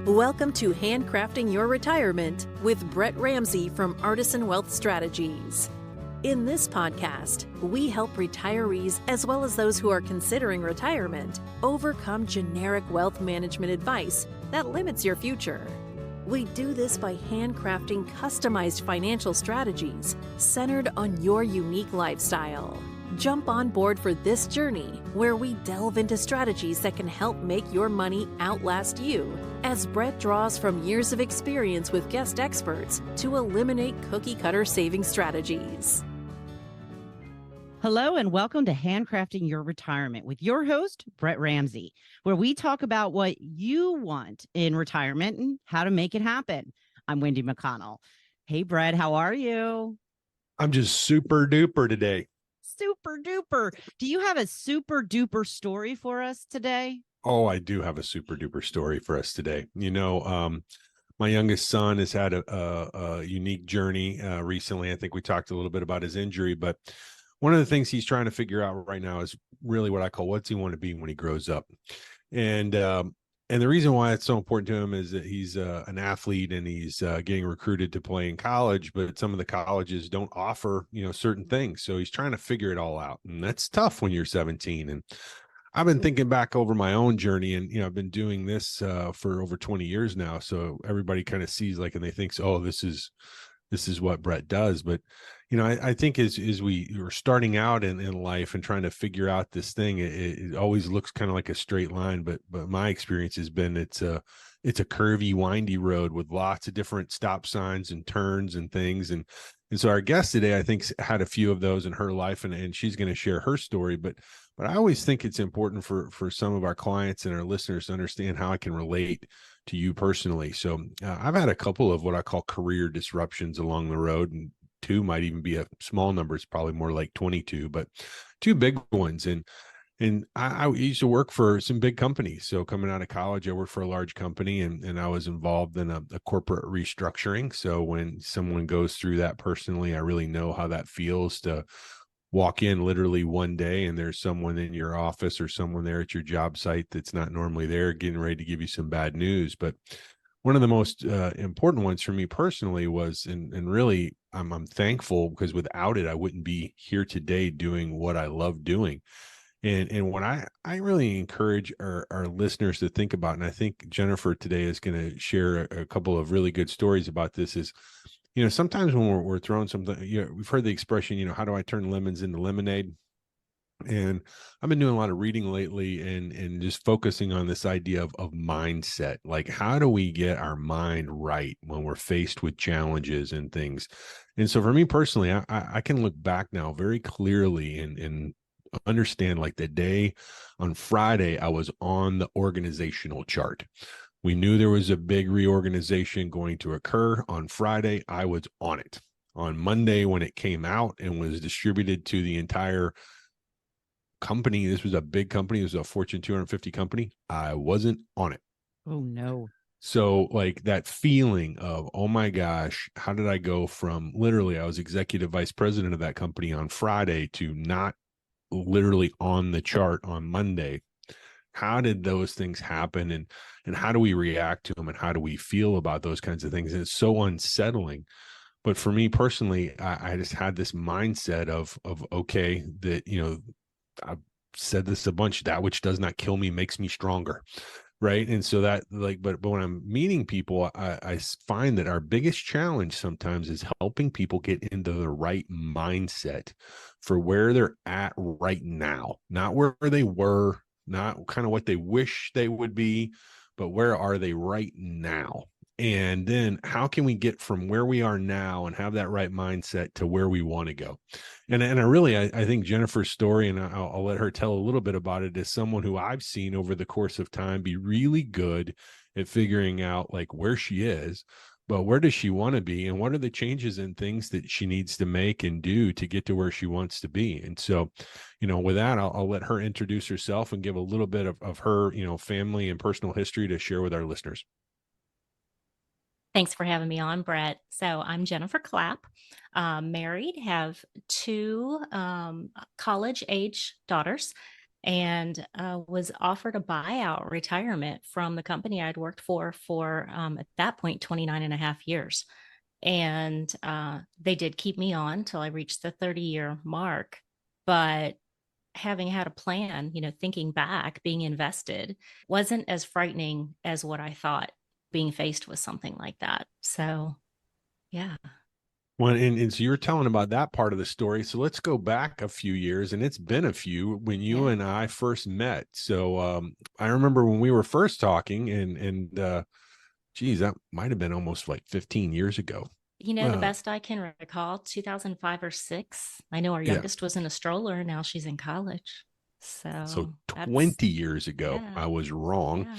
Welcome to Handcrafting Your Retirement with Brett Ramsey from Artisan Wealth Strategies. In this podcast, we help retirees as well as those who are considering retirement overcome generic wealth management advice that limits your future. We do this by handcrafting customized financial strategies centered on your unique lifestyle. Jump on board for this journey where we delve into strategies that can help make your money outlast you, as Brett draws from years of experience with guest experts to eliminate cookie-cutter saving strategies. Hello and welcome to Handcrafting Your Retirement with your host, Brett Ramsey, where we talk about what you want in retirement and how to make it happen. I'm Wendy McConnell. Hey, Brett, how are you? I'm just super duper today. Super duper. Do you have a super duper story for us today? Oh, I do have a super duper story for us today. My youngest son has had a unique journey recently. I think we talked a little bit about his injury, but one of the things he's trying to figure out right now is really what I call what's he want to be when he grows up. And the reason why it's so important to him is that he's an athlete and he's getting recruited to play in college, but some of the colleges don't offer, certain things. So he's trying to figure it all out. And that's tough when you're 17. And I've been thinking back over my own journey, and, I've been doing this for over 20 years now. So everybody kind of sees and they think, oh, this is what Brett does. But, I think as we are starting out in life and trying to figure out this thing, it always looks kind of like a straight line. But my experience has been it's a curvy, windy road with lots of different stop signs and turns and things. And so our guest today, I think, had a few of those in her life, and she's going to share her story. But I always think it's important for some of our clients and our listeners to understand how I can relate to you personally. So I've had a couple of what I call career disruptions along the road, and two might even be a small number. It's probably more like 22, but two big ones. And I used to work for some big companies. So coming out of college, I worked for a large company, and I was involved in a corporate restructuring. So when someone goes through that personally, I really know how that feels to walk in literally one day and there's someone in your office or someone there at your job site that's not normally there, getting ready to give you some bad news. But one of the most important ones for me personally was, and really I'm thankful, because without it, I wouldn't be here today doing what I love doing. And what I really encourage our listeners to think about, and I think Jennifer today is going to share a couple of really good stories about this, is, sometimes when we're throwing something, we've heard the expression, how do I turn lemons into lemonade? And I've been doing a lot of reading lately and just focusing on this idea of mindset. Like, how do we get our mind right when we're faced with challenges and things? And so for me personally, I can look back now very clearly and understand, like, the day on Friday, I was on the organizational chart. We knew there was a big reorganization going to occur. On Friday, I was on it. On Monday, when it came out and was distributed to the entire company, this was a big company, it was a Fortune 250 company, I wasn't on it. Oh, no. So like that feeling of, oh my gosh, how did I go from literally, I was executive vice president of that company on Friday to not literally on the chart on Monday? How did those things happen, and how do we react to them, and how do we feel about those kinds of things? And it's so unsettling. But for me personally, I just had this mindset of okay, that, I've said this a bunch, that which does not kill me makes me stronger. Right. And so that, like, but when I'm meeting people, I find that our biggest challenge sometimes is helping people get into the right mindset for where they're at right now, not where they were, not kind of what they wish they would be, but where are they right now? And then how can we get from where we are now and have that right mindset to where we want to go? And I think Jennifer's story, and I'll let her tell a little bit about it, is someone who I've seen over the course of time be really good at figuring out, like, where she is, but where does she want to be, and what are the changes and things that she needs to make and do to get to where she wants to be. And so, with that, I'll let her introduce herself and give a little bit of her, family and personal history to share with our listeners. Thanks for having me on, Brett. So I'm Jennifer Clapp, married, have two college-age daughters. and was offered a buyout retirement from the company I'd worked for at that point, 29 and a half years. And they did keep me on till I reached the 30-year mark. But having had a plan, thinking back, being invested wasn't as frightening as what I thought being faced with something like that. So, yeah. Well, and so you're telling about that part of the story. So let's go back a few years, and it's been a few when you Yeah. and I first met. So I remember when we were first talking, and geez, that might have been almost like 15 years ago. The best I can recall, 2005 or 6. I know our Yeah. youngest was in a stroller. Now she's in college. So So 20 years ago, yeah, I was wrong. yeah.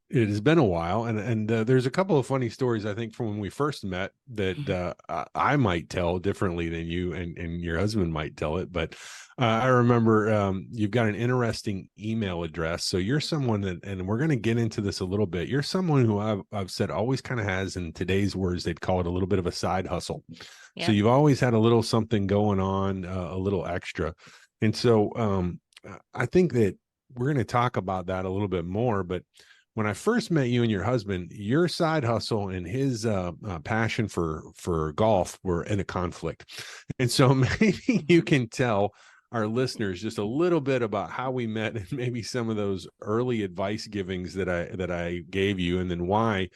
It has been a while, and there's a couple of funny stories I think from when we first met that I might tell differently than you and your husband might tell it. But I remember you've got an interesting email address, so you're someone that, and we're going to get into this a little bit. You're someone who I've said always kind of has, in today's words, they'd call it a little bit of a side hustle. Yep. So you've always had a little something going on, a little extra, and so I think that we're going to talk about that a little bit more, but when I first met you and your husband, your side hustle and his passion for golf were in a conflict. And so maybe you can tell our listeners just a little bit about how we met and maybe some of those early advice givings that I gave you, and then why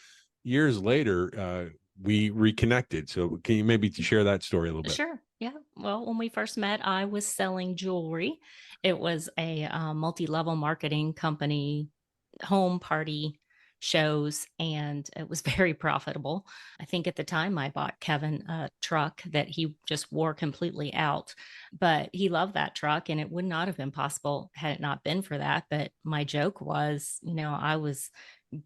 years later we reconnected. So can you maybe share that story a little bit? Sure. Yeah. Well, when we first met, I was selling jewelry. It was a multi-level marketing company, home party shows, and it was very profitable. I think at the time I bought Kevin a truck that he just wore completely out, but he loved that truck, and it would not have been possible had it not been for that. But my joke was, I was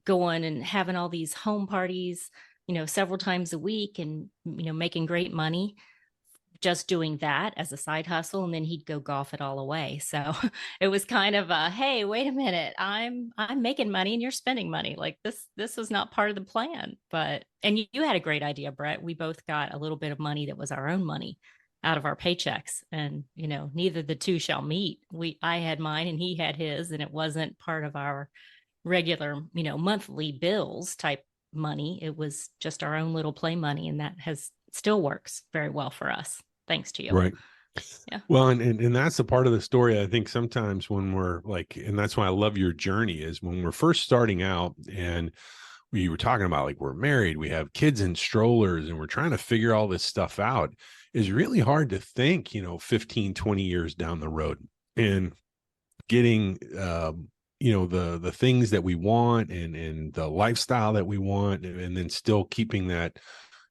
going and having all these home parties, several times a week, and, making great money just doing that as a side hustle, and then he'd go golf it all away. So it was kind of a, hey, wait a minute, I'm making money and you're spending money. Like this was not part of the plan. But and you had a great idea, Brett. We both got a little bit of money that was our own money out of our paychecks, and neither the two shall meet. I had mine and he had his, and it wasn't part of our regular monthly bills type money. It was just our own little play money, and that still works very well for us, thanks to you. Right. Yeah. Well, and that's the part of the story I think sometimes when we're like, and that's why I love your journey, is when we're first starting out and we were talking about, like, we're married, we have kids in strollers, and we're trying to figure all this stuff out, is really hard to think, 15, 20 years down the road and getting, the things that we want and the lifestyle that we want, and then still keeping that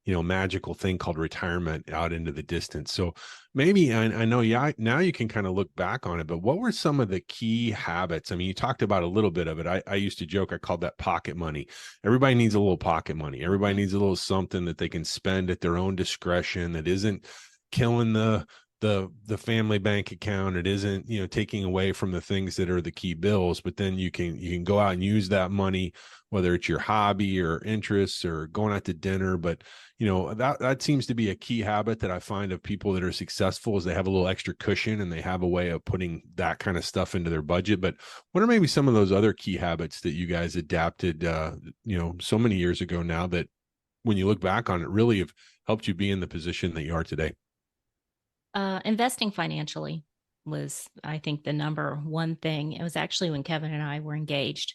magical thing called retirement out into the distance. So maybe I know, yeah, now you can kind of look back on it, but what were some of the key habits? I mean, you talked about a little bit of it. I used to joke, I called that pocket money. Everybody needs a little pocket money. Everybody needs a little something that they can spend at their own discretion, that isn't killing the family bank account. It isn't, taking away from the things that are the key bills, but then you can go out and use that money, whether it's your hobby or interests or going out to dinner. But that seems to be a key habit that I find of people that are successful, is they have a little extra cushion and they have a way of putting that kind of stuff into their budget. But what are maybe some of those other key habits that you guys adapted so many years ago now, that when you look back on it, really have helped you be in the position that you are today? Investing financially was, I think, the number one thing. It was actually when Kevin and I were engaged.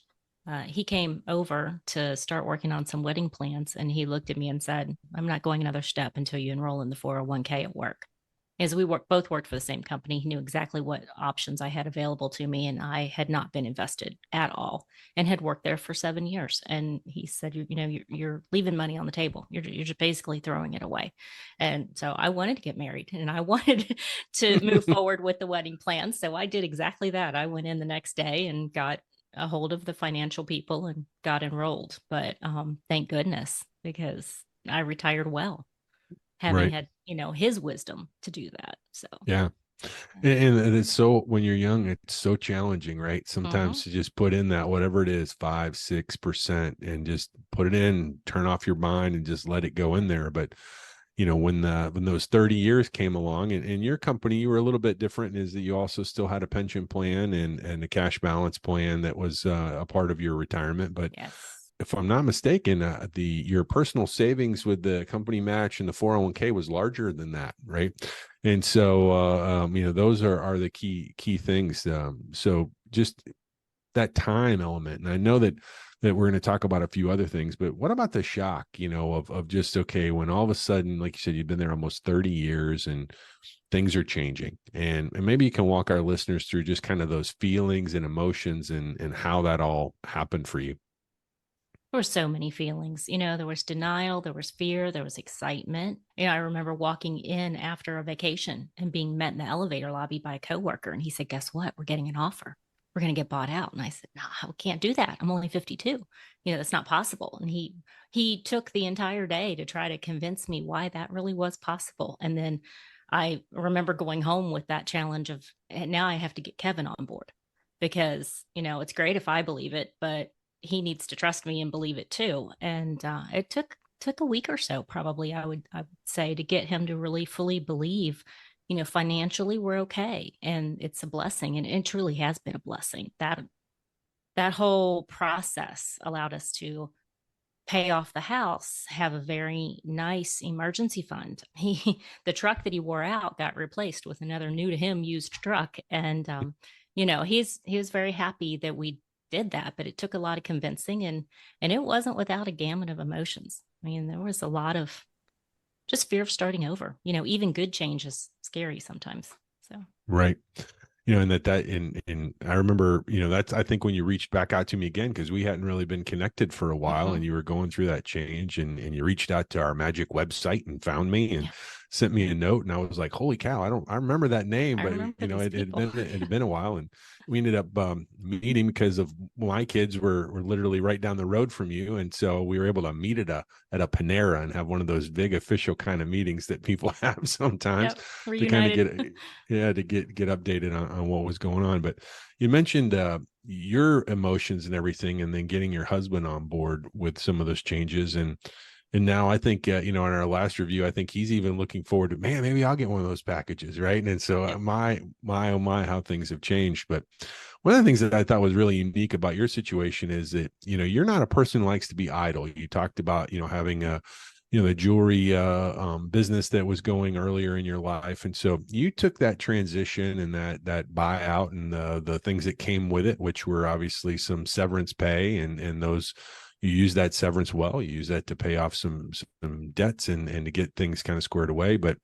He came over to start working on some wedding plans, and he looked at me and said, I'm not going another step until you enroll in the 401k at work. As we both worked for the same company, he knew exactly what options I had available to me, and I had not been invested at all, and had worked there for 7 years. And he said, you're leaving money on the table. You're just basically throwing it away. And so I wanted to get married, and I wanted to move forward with the wedding plan. So I did exactly that. I went in the next day and got a hold of the financial people and got enrolled. But thank goodness, because I retired well, having had his wisdom to do that. So yeah. And it's so, when you're young, it's so challenging, right? Sometimes to just put in that, whatever it is, 5-6%, and just put it in, turn off your mind and just let it go in there. But when those 30 years came along, and your company, you were a little bit different, is that you also still had a pension plan and a cash balance plan that was a part of your retirement. But Yes. if I'm not mistaken, your personal savings with the company match and the 401k was larger than that, right? And so those are the key things. So just that time element. And I know that we're going to talk about a few other things, but what about the shock, of just, okay, when all of a sudden, like you said, you've been there almost 30 years and things are changing, and maybe you can walk our listeners through just kind of those feelings and emotions and how that all happened for you. There were so many feelings. There was denial, there was fear, there was excitement. I remember walking in after a vacation and being met in the elevator lobby by a coworker, and he said, "Guess what? We're getting an offer. We're going to get bought out." And I said, "No, I can't do that. I'm only 52. That's not possible." And he took the entire day to try to convince me why that really was possible. And then I remember going home with that challenge of, and now I have to get Kevin on board, because it's great if I believe it, but he needs to trust me and believe it too. And it took a week or so, probably, I would say, to get him to really fully believe, financially we're okay, and it's a blessing, and it truly has been a blessing. That whole process allowed us to pay off the house, have a very nice emergency fund. The truck that he wore out got replaced with another new to him used truck, and he was very happy that we did that, but it took a lot of convincing, and it wasn't without a gamut of emotions. I mean, there was a lot of just fear of starting over. Even good change is scary sometimes. So Right. And and I remember, that's, I think, when you reached back out to me again, because we hadn't really been connected for a while, and you were going through that change, and you reached out to our magic website and found me and sent me a note, and I was like, holy cow, I remember that name, but it had been a while, and we ended up meeting because of my kids were literally right down the road from you, and so we were able to meet at a Panera and have one of those big official kind of meetings that people have sometimes to kind of get updated on what was going on. But you mentioned your emotions and everything, and then getting your husband on board with some of those changes, and now I think in our last review, I think he's even looking forward to, man, maybe I'll get one of those packages, right? And so my oh my, how things have changed. But one of the things that I thought was really unique about your situation is that you're not a person who likes to be idle. You talked about having a the jewelry business that was going earlier in your life, and so you took that transition and that buyout and the things that came with it, which were obviously some severance pay, and those, you use that severance well. You use that to pay off some debts and to get things kind of squared away. But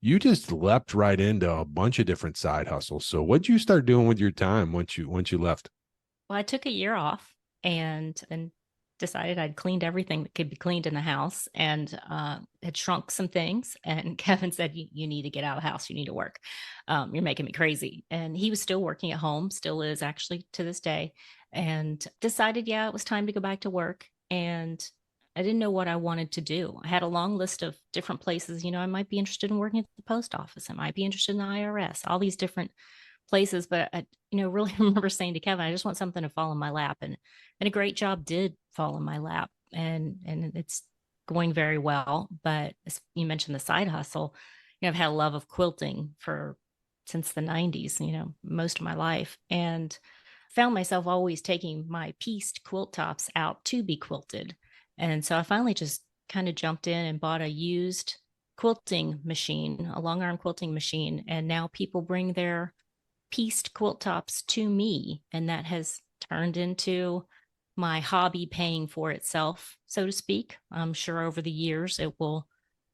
you just leapt right into a bunch of different side hustles. So what'd you start doing with your time once you left? Well, I took a year off and decided I'd cleaned everything that could be cleaned in the house, and had shrunk some things. And Kevin said, you need to get out of the house. You need to work. You're making me crazy. And he was still working at home, still is actually to this day, and decided, it was time to go back to work. And I didn't know what I wanted to do. I had a long list of different places. I might be interested in working at the post office. I might be interested in the IRS, all these different places. But I, really remember saying to Kevin, I just want something to fall in my lap. And a great job did fall in my lap, and it's going very well. But as you mentioned, the side hustle, I've had a love of quilting since the 90s, most of my life, and found myself always taking my pieced quilt tops out to be quilted. And so I finally just kind of jumped in and bought a used quilting machine, a long arm quilting machine. And now people bring their pieced quilt tops to me, and that has turned into my hobby paying for itself, so to speak. I'm sure over the years it will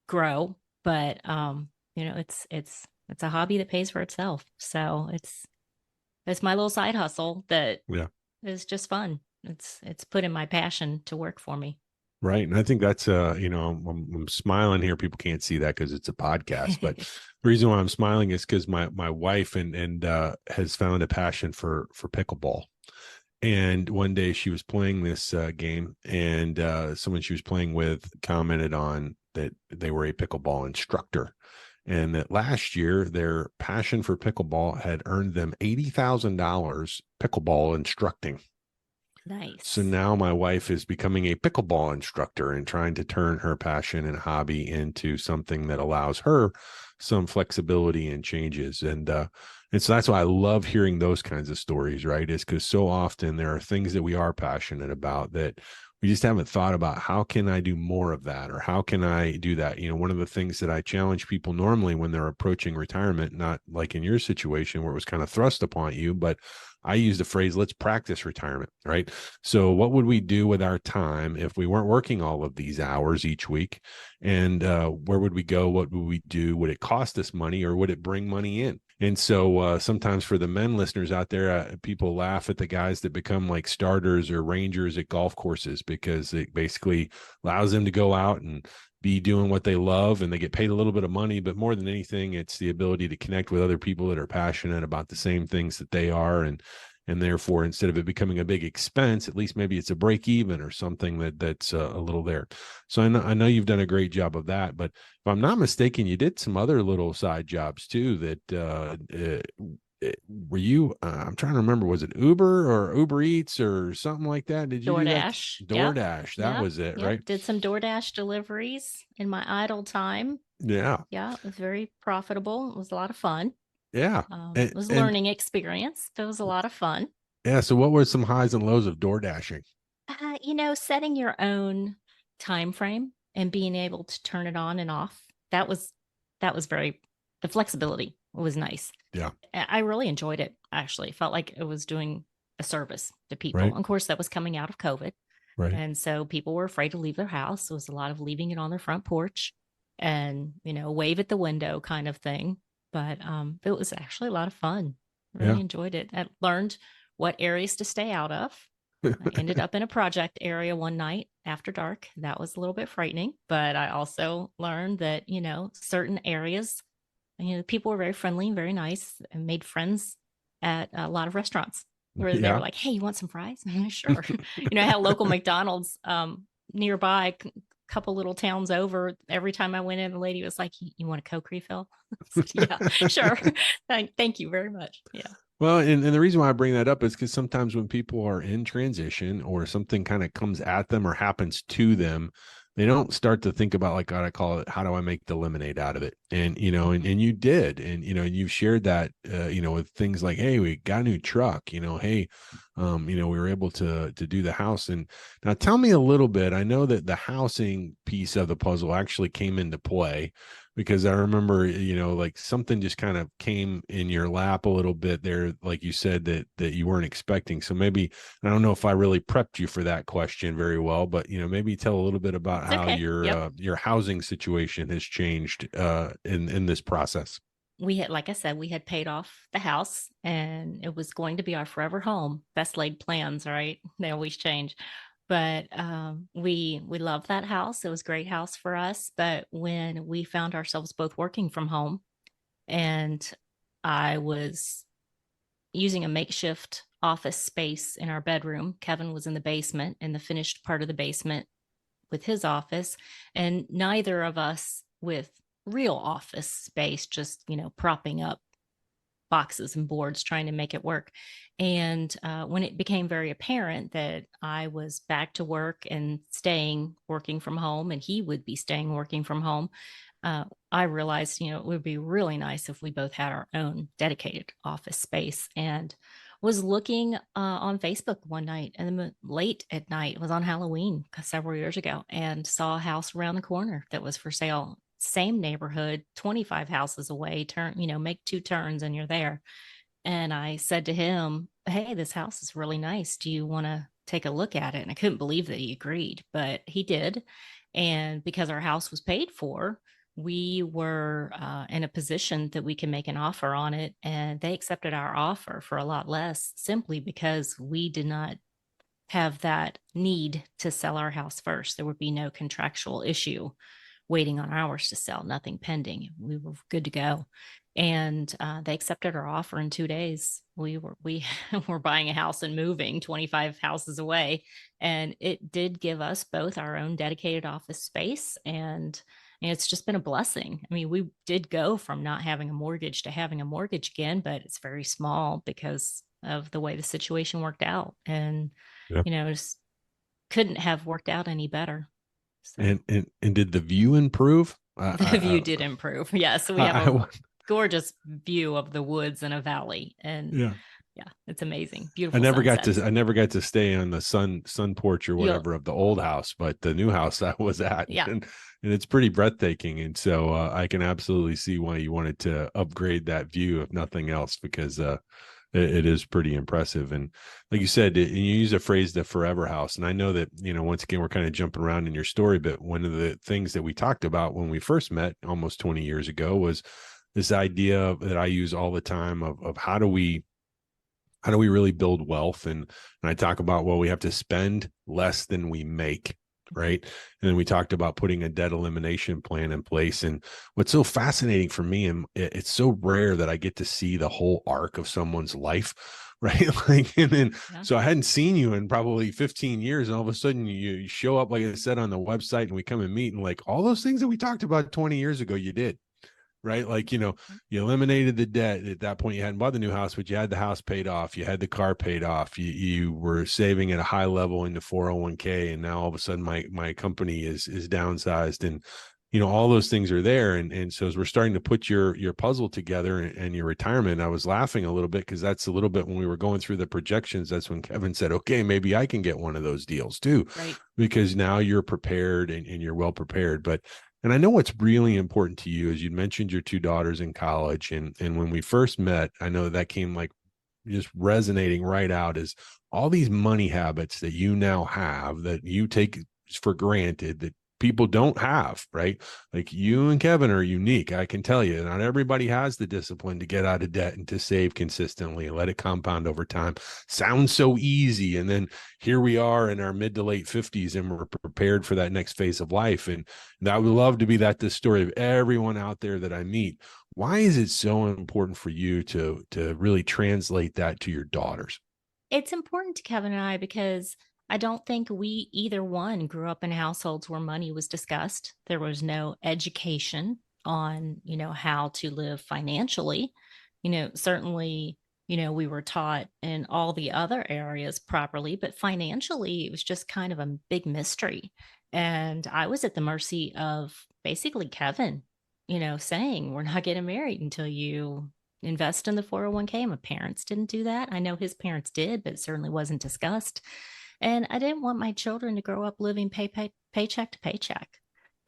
grow, but it's a hobby that pays for itself. So it's my little side hustle that is just fun. It's putting my passion to work for me. Right. And I think that's, I'm smiling here. People can't see that because it's a podcast, but the reason why I'm smiling is because my wife and has found a passion for pickleball. And one day she was playing this game, and someone she was playing with commented on that they were a pickleball instructor, and that last year their passion for pickleball had earned them $80,000 pickleball instructing. Nice. So now my wife is becoming a pickleball instructor and trying to turn her passion and hobby into something that allows her some flexibility and changes. And so that's why I love hearing those kinds of stories, right? Is because so often there are things that we are passionate about that we just haven't thought about. How can I do more of that? Or how can I do that? One of the things that I challenge people normally when they're approaching retirement, not like in your situation where it was kind of thrust upon you, but I use the phrase, let's practice retirement, right? So what would we do with our time if we weren't working all of these hours each week? And where would we go? What would we do? Would it cost us money or would it bring money in? And so sometimes for the men listeners out there, people laugh at the guys that become like starters or rangers at golf courses because it basically allows them to go out and be doing what they love and they get paid a little bit of money. But more than anything, it's the ability to connect with other people that are passionate about the same things that they are. And therefore, instead of it becoming a big expense, at least maybe it's a break even or something that's a little there. So I know you've done a great job of that, but if I'm not mistaken, you did some other little side jobs too that were you, I'm trying to remember, was it Uber or Uber Eats or something like that? Did you do that? DoorDash. DoorDash. That was it, right? Did some DoorDash deliveries in my idle time. Yeah. Yeah, it was very profitable. It was a lot of fun. Yeah. It was a learning experience. It was a lot of fun. Yeah. So what were some highs and lows of door dashing? Setting your own time frame and being able to turn it on and off. That was the flexibility was nice. Yeah. I really enjoyed it, actually. Felt like it was doing a service to people. Right. Of course, that was coming out of COVID. Right. And so people were afraid to leave their house. There was a lot of leaving it on their front porch and, wave at the window kind of thing. But it was actually a lot of fun. Really enjoyed it. I learned what areas to stay out of. I ended up in a project area one night after dark. That was a little bit frightening, but I also learned that, certain areas, people were very friendly and very nice and made friends at a lot of restaurants where they were like, hey, you want some fries? Sure. I had a local McDonald's nearby, couple little towns over. Every time I went in, the lady was like, you want a Coke refill? Yeah, sure. Thank you very much. Yeah. Well, and the reason why I bring that up is because sometimes when people are in transition or something kind of comes at them or happens to them, they don't start to think about, like, God, I call it, how do I make the lemonade out of it? And, and you did, and, you've shared that, with things like, hey, we got a new truck, hey, we were able to do the house. And now tell me a little bit, I know that the housing piece of the puzzle actually came into play because I remember, like something just kind of came in your lap a little bit there, like you said, that you weren't expecting. So maybe, I don't know if I really prepped you for that question very well, but, maybe tell a little bit about how your housing situation has changed in this process. We had, like I said, we had paid off the house and it was going to be our forever home. Best laid plans, right? They always change. But we loved that house. It was a great house for us. But when we found ourselves both working from home and I was using a makeshift office space in our bedroom, Kevin was in the basement, in the finished part of the basement with his office, and neither of us with real office space, just, propping up boxes and boards trying to make it work. And when it became very apparent that I was back to work and staying working from home and he would be staying working from home, I realized, it would be really nice if we both had our own dedicated office space. And was looking on Facebook one night, and then late at night, it was on Halloween several years ago, and saw a house around the corner that was for sale. Same neighborhood, 25 houses away, make 2 turns and you're there. And I said to him, hey, this house is really nice. Do you want to take a look at it? And I couldn't believe that he agreed, but he did. And because our house was paid for, we were in a position that we can make an offer on it. And they accepted our offer for a lot less, simply because we did not have that need to sell our house first. There would be no contractual issue waiting on ours to sell, nothing pending. We were good to go. And they accepted our offer in 2 days. We were buying a house and moving 25 houses away. And it did give us both our own dedicated office space. And it's just been a blessing. I mean, we did go from not having a mortgage to having a mortgage again, but it's very small because of the way the situation worked out. And Yeah. Just couldn't have worked out any better. So And did the view improve? the view did improve. Yeah. So we have I, a gorgeous view of the woods and a valley. And yeah. yeah, it's amazing. I Beautiful never sunsets. I never got to stay on the sun porch or You'll, whatever of the old house, but the new house I was at, yeah. and it's pretty breathtaking. And so I can absolutely see why you wanted to upgrade that view, if nothing else, because it is pretty impressive. And like you said, you use a phrase, the forever house. And I know that, once again, we're kind of jumping around in your story, but one of the things that we talked about when we first met almost 20 years ago was this idea that I use all the time of how do we really build wealth? And I talk about, well, we have to spend less than we make, right? And then we talked about putting a debt elimination plan in place. And what's so fascinating for me, and it's so rare that I get to see the whole arc of someone's life, right? And then, so I hadn't seen you in probably 15 years. And all of a sudden you show up, like I said, on the website, and we come and meet, and like all those things that we talked about 20 years ago, you did. Right. Like, you eliminated the debt. At that point, you hadn't bought the new house, but you had the house paid off. You had the car paid off. You were saving at a high level into 401k. And now all of a sudden my company is downsized, and, all those things are there. And so as we're starting to put your puzzle together and your retirement, I was laughing a little bit, because that's a little bit when we were going through the projections, that's when Kevin said, okay, maybe I can get one of those deals too, right? Because now you're prepared and you're well prepared. And I know what's really important to you is you mentioned your two daughters in college. And when we first met, I know that came like just resonating right out, is all these money habits that you now have that you take for granted that people don't have, right? Like you and Kevin are unique. I can tell you, not everybody has the discipline to get out of debt and to save consistently and let it compound over time. Sounds so easy. And then here we are in our mid to late 50s, and we're prepared for that next phase of life. And I would love to be the story of everyone out there that I meet. Why is it so important for you to really translate that to your daughters? It's important to Kevin and I because I don't think we either one grew up in households where money was discussed. There was no education on, how to live financially. Certainly, we were taught in all the other areas properly, but financially, it was just kind of a big mystery. And I was at the mercy of basically Kevin, saying, we're not getting married until you invest in the 401k. My parents didn't do that. I know his parents did, but it certainly wasn't discussed. And I didn't want my children to grow up living paycheck to paycheck.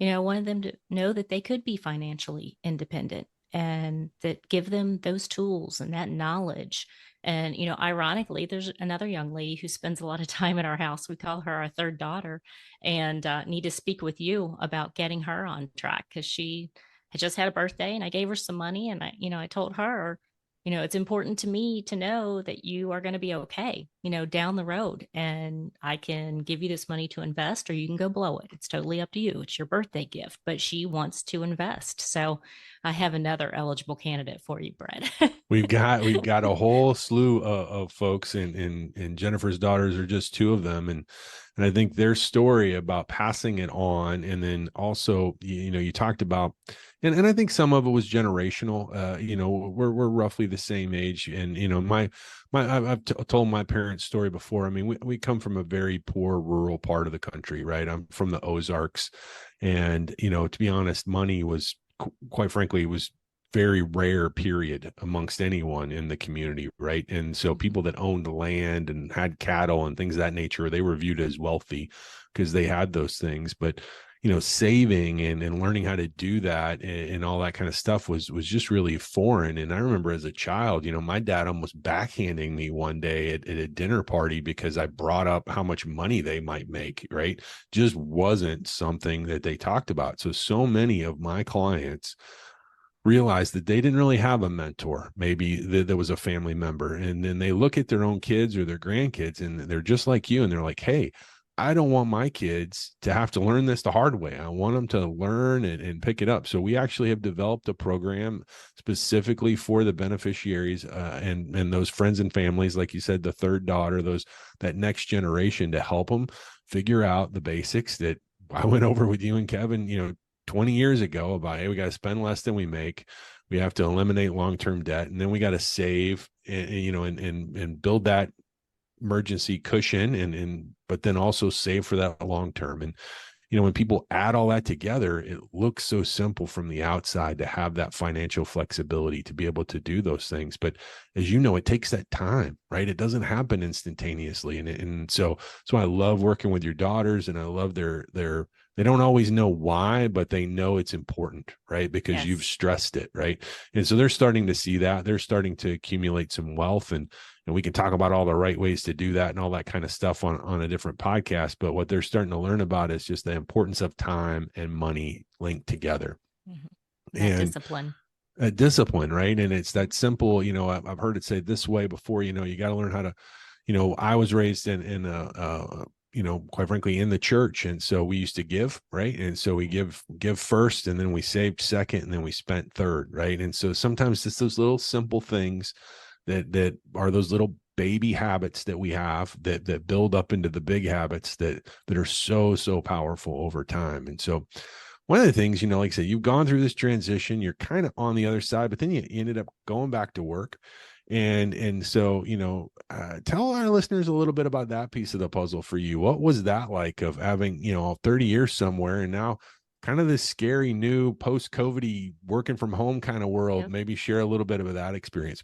I wanted them to know that they could be financially independent, and that give them those tools and that knowledge. And, ironically, there's another young lady who spends a lot of time at our house. We call her our third daughter, and need to speak with you about getting her on track, because she had just had a birthday, and I gave her some money, and I told her, it's important to me to know that you are going to be okay, down the road, and I can give you this money to invest, or you can go blow it. It's totally up to you. It's your birthday gift, but she wants to invest. So I have another eligible candidate for you, Brett. We've got a whole slew of folks, and Jennifer's daughters are just two of them. And I think their story about passing it on, and then also, you talked about, and I think some of it was generational. We're roughly the same age, and I've told my parents' story before. I mean, we come from a very poor rural part of the country, right? I'm from the Ozarks, and to be honest, money was, quite frankly, it was very rare, period, amongst anyone in the community, right? And so people that owned land and had cattle and things of that nature, they were viewed as wealthy because they had those things. But saving and learning how to do that and all that kind of stuff was just really foreign. And I remember as a child, my dad almost backhanding me one day at a dinner party because I brought up how much money they might make, right? Just wasn't something that they talked about. So many of my clients realized that they didn't really have a mentor. Maybe there was a family member, and then they look at their own kids or their grandkids, and they're just like you, and they're like, hey, I don't want my kids to have to learn this the hard way. I want them to learn and pick it up. So we actually have developed a program specifically for the beneficiaries and those friends and families, like you said, the third daughter, that next generation, to help them figure out the basics that I went over with you and Kevin, 20 years ago, about, hey, we got to spend less than we make. We have to eliminate long-term debt, and then we got to save and build that emergency cushion but then also save for that long term. And when people add all that together, it looks so simple from the outside to have that financial flexibility to be able to do those things. But as you know, it takes that time, right? It doesn't happen instantaneously. And so I love working with your daughters, and I love they don't always know why, but they know it's important, right? Because you've stressed it, right? And so they're starting to see that. They're starting to accumulate some wealth, and we can talk about all the right ways to do that and all that kind of stuff on a different podcast. But what they're starting to learn about is just the importance of time and money linked together. That discipline. Discipline, right? And it's that simple. I've heard it say this way before. You got to learn how to. I was raised in quite frankly, in the church, and so we used to give, right? And so we give first, and then we saved second, and then we spent third, right? And so sometimes it's those little simple things that are those little baby habits that we have that build up into the big habits that are so powerful over time. And so one of the things, like I said, you've gone through this transition, you're kind of on the other side, but then you ended up going back to work. And so, tell our listeners a little bit about that piece of the puzzle for you. What was that like of having, 30 years somewhere, and now kind of this scary new post-COVID working from home kind of world? Yep. Maybe share a little bit of that experience.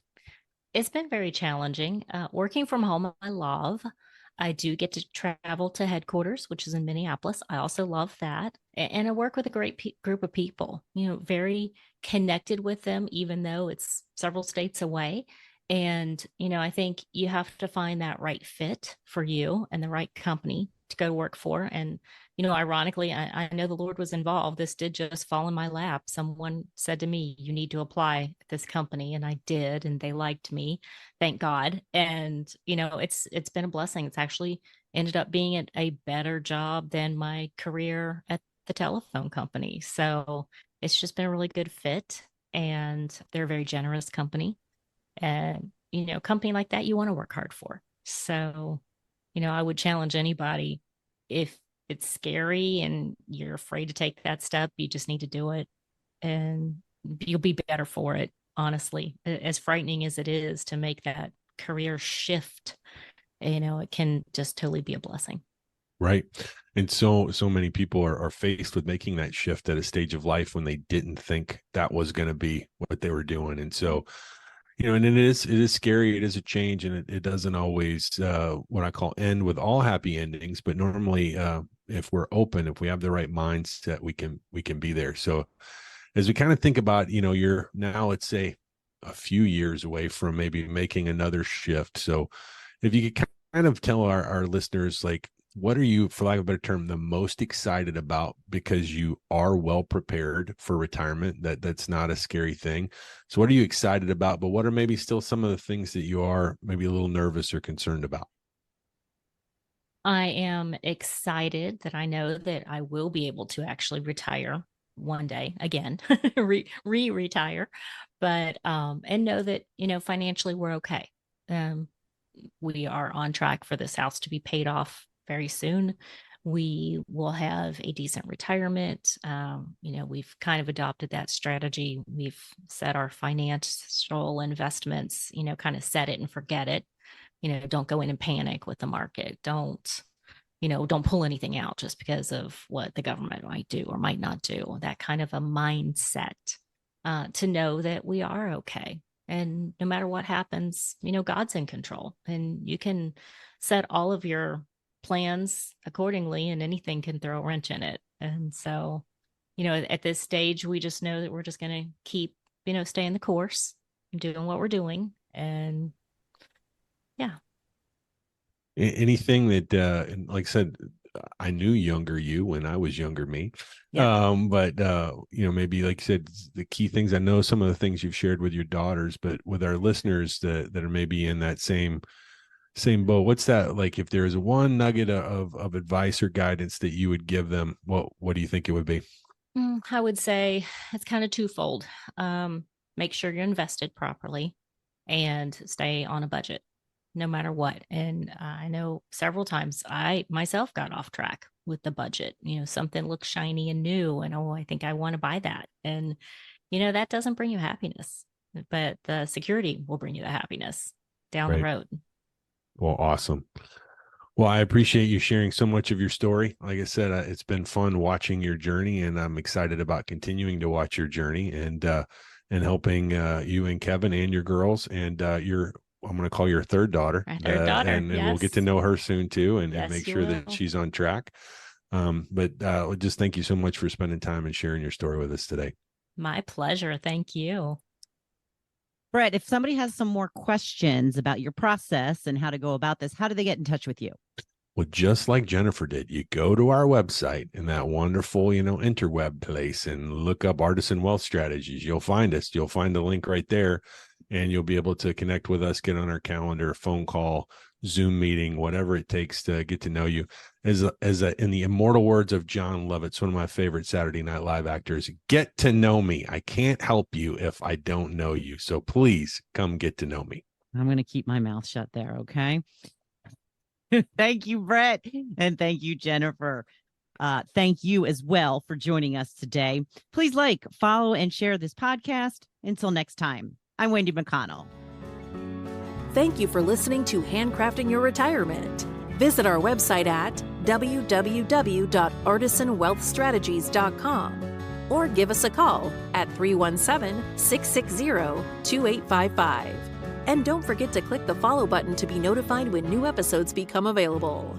It's been very challenging. Working from home, I love. I do get to travel to headquarters, which is in Minneapolis. I also love that. And I work with a great group of people, very connected with them, even though it's several states away. And, I think you have to find that right fit for you and the right company to go to work for. And, ironically, I know the Lord was involved. This did just fall in my lap. Someone said to me, you need to apply at this company. And I did, and they liked me. Thank God. And, it's been a blessing. It's actually ended up being a better job than my career at the telephone company. So it's just been a really good fit. And they're a very generous company. And, company like that, you want to work hard for. So, I would challenge anybody, if it's scary and you're afraid to take that step, you just need to do it, and you'll be better for it. Honestly, as frightening as it is to make that career shift, it can just totally be a blessing. Right. And so many people are faced with making that shift at a stage of life when they didn't think that was going to be what they were doing. And so, and it is scary. It is a change, and it doesn't always, what I call, end with all happy endings, but normally, if we're open, if we have the right mindset, we can be there. So as we kind of think about, you're now, let's say, a few years away from maybe making another shift. So if you could kind of tell our listeners, like, what are you, for lack of a better term, the most excited about, because you are well prepared for retirement? That's not a scary thing. So what are you excited about, but what are maybe still some of the things that you are maybe a little nervous or concerned about? I am excited that I know that I will be able to actually retire one day again, retire, but, and know that, financially we're okay. We are on track for this house to be paid off very soon. We will have a decent retirement. We've kind of adopted that strategy. We've set our financial investments, kind of set it and forget it. Don't go in and panic with the market. Don't pull anything out just because of what the government might do or might not do. That kind of a mindset, to know that we are okay. And no matter what happens, God's in control, and you can set all of your plans accordingly, and anything can throw a wrench in it. And so, at this stage, we just know that we're just going to keep, staying the course, doing what we're doing. And yeah. Anything that, and like I said, I knew younger you when I was younger me. Yeah. But maybe, like you said, the key things, I know some of the things you've shared with your daughters, but with our listeners that are maybe in that same boat, what's that like? If there is one nugget of advice or guidance that you would give them, what do you think it would be? I would say it's kind of twofold. Make sure you're invested properly and stay on a budget no matter what. And I know several times I myself got off track with the budget. Something looks shiny and new, and I think I want to buy that. And, that doesn't bring you happiness, but the security will bring you the happiness down the road. Well, awesome. Well, I appreciate you sharing so much of your story. Like I said, it's been fun watching your journey, and I'm excited about continuing to watch your journey and helping you and Kevin and your girls and your I'm going to call your third daughter, My third daughter, and we'll get to yes. know her soon too, and Yes, make you sure that will. she's on track. But just thank you so much for spending time and sharing your story with us today. My pleasure. Thank you. Brett, if somebody has some more questions about your process and how to go about this, how do they get in touch with you? Well, just like Jennifer did, you go to our website in that wonderful, interweb place and look up Artisan Wealth Strategies. You'll find us. You'll find the link right there, and you'll be able to connect with us, get on our calendar, phone call, Zoom meeting, whatever it takes to get to know you. In the immortal words of John Lovitz, one of my favorite Saturday Night Live actors, get to know me. I can't help you if I don't know you. So please come get to know me. I'm going to keep my mouth shut there. Okay. Thank you, Brett. And thank you, Jennifer. Thank you as well for joining us today. Please like, follow, and share this podcast. Until next time, I'm Wendy McConnell. Thank you for listening to Handcrafting Your Retirement. Visit our website at www.artisanwealthstrategies.com or give us a call at 317-660-2855. And don't forget to click the follow button to be notified when new episodes become available.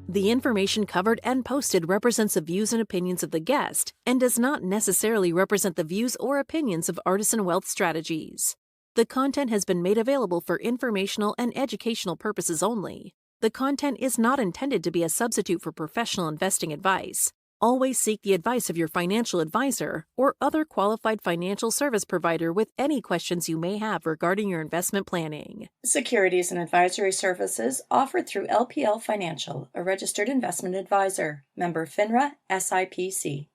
The information covered and posted represents the views and opinions of the guest and does not necessarily represent the views or opinions of Artisan Wealth Strategies. The content has been made available for informational and educational purposes only. The content is not intended to be a substitute for professional investing advice. Always seek the advice of your financial advisor or other qualified financial service provider with any questions you may have regarding your investment planning. Securities and advisory services offered through LPL Financial, a registered investment advisor. Member FINRA, SIPC.